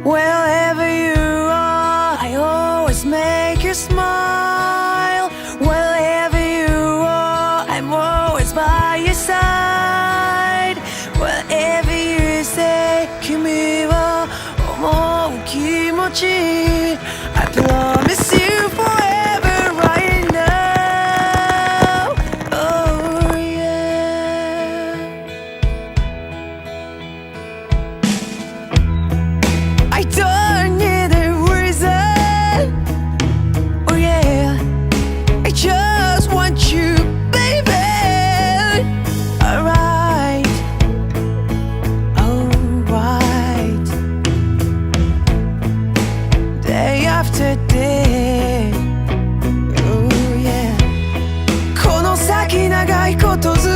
Wherever you are, I always make you smile. Wherever you are, I'm always by your side. Whatever you say, 君は思う気持ち I promise you forever right now. Oh yeah. I don't need a reason. Oh yeah. I just want you, baby. Alright. Alright. Day after day. Oh yeah. この先長いことず